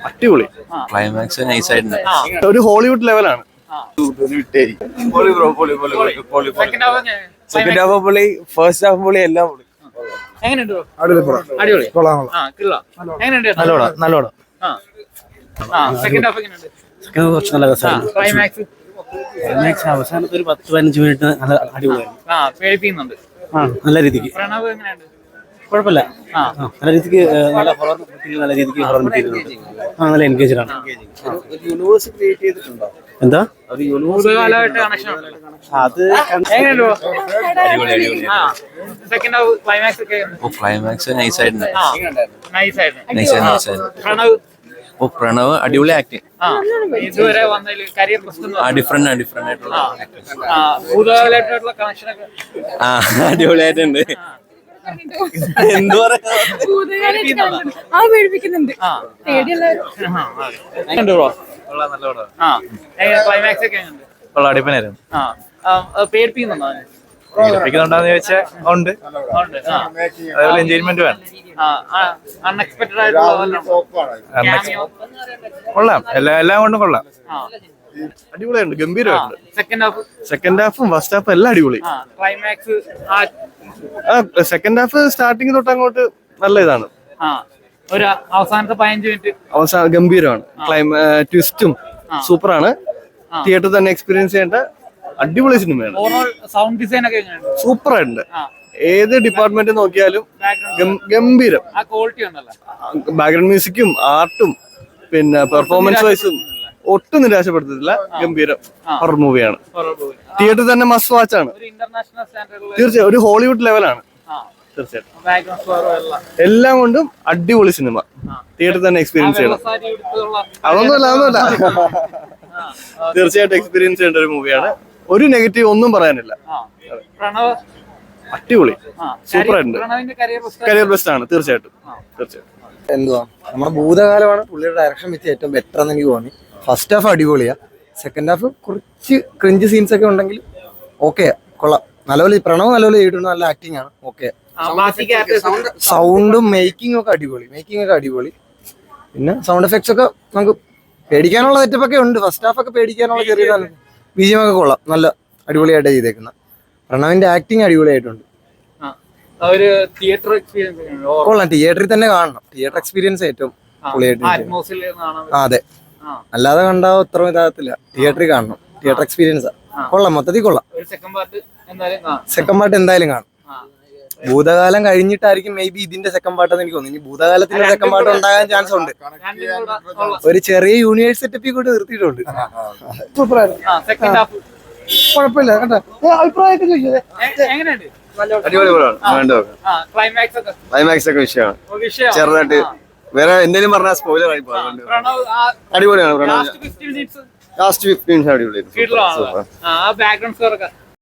അടിപൊളി. ക്ലൈമാക്സ് നൈസായിട്ടുണ്ട്. ഒരു ഹോളിവുഡ് ലെവലാണ്. സെക്കൻഡ് ഹാഫ് പൊളി, ഫസ്റ്റ് ഹാഫ് പൊളി, എല്ലാം പൊളി. കുറച്ച് നല്ല രസമാണ്. അവസാനത്തെ ഒരു 10-15 മിനിറ്റ് നല്ല അടിപൊളിയായിരുന്നു. നല്ല രീതിക്ക് കുഴപ്പമില്ല. നല്ല രീതിക്ക് നല്ല ഹൊറർ മെറ്റീരിയൽ, നല്ല രീതിക്ക് ഹൊറർ മെറ്റീരിയൽ നല്ല എൻഗേജ്ഡ് ആണ്. യൂണിവേഴ്സ് ക്രിയേറ്റ് ചെയ്തിട്ടുണ്ടോ? എന്താ അത് യൂണിവേഴ്സ് അത് ക്ലൈമാക്സ് നൈസായിട്ടുണ്ട്. പ്രണവ് അടിപൊളി ആക്ടിങ്. ഡിഫറെന്റ് ആയിട്ടുള്ള അടിപൊളിയായിട്ടുണ്ട്. എന്ത് പറയാ, പേടിപ്പിക്കുന്നുണ്ടോന്ന് ചോദിച്ചാൽ ഉണ്ട്. അതേപോലെ എൻജോയ്മെന്റ് വേണം. കൊള്ളാം, എല്ലാം കൊണ്ടും കൊള്ളാം. അടിപൊളിയുണ്ട്, ഗംഭീരമായിട്ടുണ്ട്. സെക്കൻഡ് ഹാഫും ഫസ്റ്റ് ഹാഫും എല്ലാം അടിപൊളി. സെക്കൻഡ് ഹാഫ് സ്റ്റാർട്ടിങ് തൊട്ട് അങ്ങോട്ട് നല്ല ഇതാണ്. അവസാനത്തെ 15 മിനിറ്റ് ഗംഭീരമാണ്. ട്വിസ്റ്റും സൂപ്പറാണ്. തിയേറ്ററിൽ തന്നെ എക്സ്പീരിയൻസ് ചെയ്യേണ്ട അടിപൊളി സിനിമയാണ്. സൗണ്ട് ഡിസൈൻ ഒക്കെ സൂപ്പറായിട്ടുണ്ട്. ഏത് ഡിപ്പാർട്ട്മെന്റ് നോക്കിയാലും ഗംഭീരം. ബാക്ക്ഗ്രൗണ്ട് മ്യൂസിക്കും ആർട്ടും പിന്നെ പെർഫോമൻസ് വൈസും ഒട്ടും നിരാശപ്പെടുത്തില്ല. ഗംഭീരം ഹൊറർ മൂവിയാണ്. തിയേറ്ററിൽ തന്നെ മസ്റ്റ് വാച്ച് ആണ്. തീർച്ചയായും ഒരു ഹോളിവുഡ് ലെവലാണ്. തീർച്ചയായിട്ടും എല്ലാം കൊണ്ടും അടിപൊളി സിനിമ. തിയേറ്ററിൽ തന്നെ എക്സ്പീരിയൻസ് ചെയ്യണം. അതൊന്നുമല്ല. തീർച്ചയായിട്ടും എക്സ്പീരിയൻസ് ചെയ്യേണ്ട ഒരു മൂവിയാണ്. ഒരു നെഗറ്റീവ് ഒന്നും പറയാനില്ല. അടിപൊളി, സൂപ്പറായിട്ടുണ്ട്. കരിയർ ബെസ്റ്റ് ആണ്. തീർച്ചയായിട്ടും. എന്തുവാ, നമ്മുടെ ഭൂതകാലമാണ് പുള്ളിയുടെ ഡയറക്ഷൻ വെച്ച് ഏറ്റവും ബെറ്റർ എന്ന് എനിക്ക് തോന്നി. ഫസ്റ്റ് ഹാഫ് അടിപൊളിയാ. സെക്കൻഡ് ഹാഫ് കുറച്ച് ക്രിഞ്ച് സീൻസ് ഒക്കെ ഉണ്ടെങ്കിൽ ഓക്കെ, കൊള്ളാം. നല്ലപോലെ പ്രണവ് നല്ലപോലെ ചെയ്തിട്ടുണ്ട്. നല്ല ആക്ടിങ് ആണ്. ഓക്കെ, സൗണ്ടും മേക്കിംഗ് ഒക്കെ അടിപൊളി. പിന്നെ സൗണ്ട് എഫക്ട്സ് ഒക്കെ നമുക്ക് പേടിക്കാനുള്ള സെറ്റപ്പ് ഒക്കെ ഉണ്ട്. ഫസ്റ്റ് ഹാഫ് ഒക്കെ പേടിക്കാനുള്ള ചെറിയ ബിജിഎം ഒക്കെ കൊള്ളാം. നല്ല അടിപൊളിയായിട്ട് ചെയ്തേക്കുന്ന. പ്രണവിന്റെ ആക്ടിങ് അടിപൊളിയായിട്ടുണ്ട്. കൊള്ളാം, തിയേറ്ററിൽ തന്നെ കാണണം. തിയേറ്റർ എക്സ്പീരിയൻസ് ഏറ്റവും പൊളിയായിട്ട്. അതെ, അല്ലാതെ കണ്ടാ അത്ര ഇതാകത്തില്ല. തിയേറ്ററിൽ കാണണം. തിയേറ്റർ എക്സ്പീരിയൻസ് കൊള്ളാം, മൊത്തത്തിൽ കൊള്ളാം. സെക്കൻഡ് പാർട്ട് എന്തായാലും കാണും. ഭൂതകാലം കഴിഞ്ഞിട്ടായിരിക്കും മേ ബി ഇതിന്റെ സെക്കൻഡ് പാർട്ട് എന്ന് എനിക്ക് തോന്നുന്നു. ഇനി ഭൂതകാലത്തിന്റെ സെക്കൻഡ് പാർട്ട് ഉണ്ടാകാൻ ചാൻസ് ഉണ്ട്. ഒരു ചെറിയ യൂണിവേഴ്സ് സെറ്റപ്പിൽ കൂടി നിർത്തിയിട്ടുണ്ട്. കുഴപ്പമില്ല കേട്ടോ. അഭിപ്രായമൊക്കെ ചോദിച്ചത് അടിപൊളി ക്ലൈമാക്സ് ഒക്കെ വിഷയമാണ്. ചെറുതായിട്ട് വേറെ എന്തെങ്കിലും പറഞ്ഞാൽ സ്പോയിലർ ആയി പോകുന്നുണ്ട്. അടിപൊളിയാണ്. ലാസ്റ്റ് 15 മിനിറ്റ്സ് അടിപൊളിയായിരുന്നു.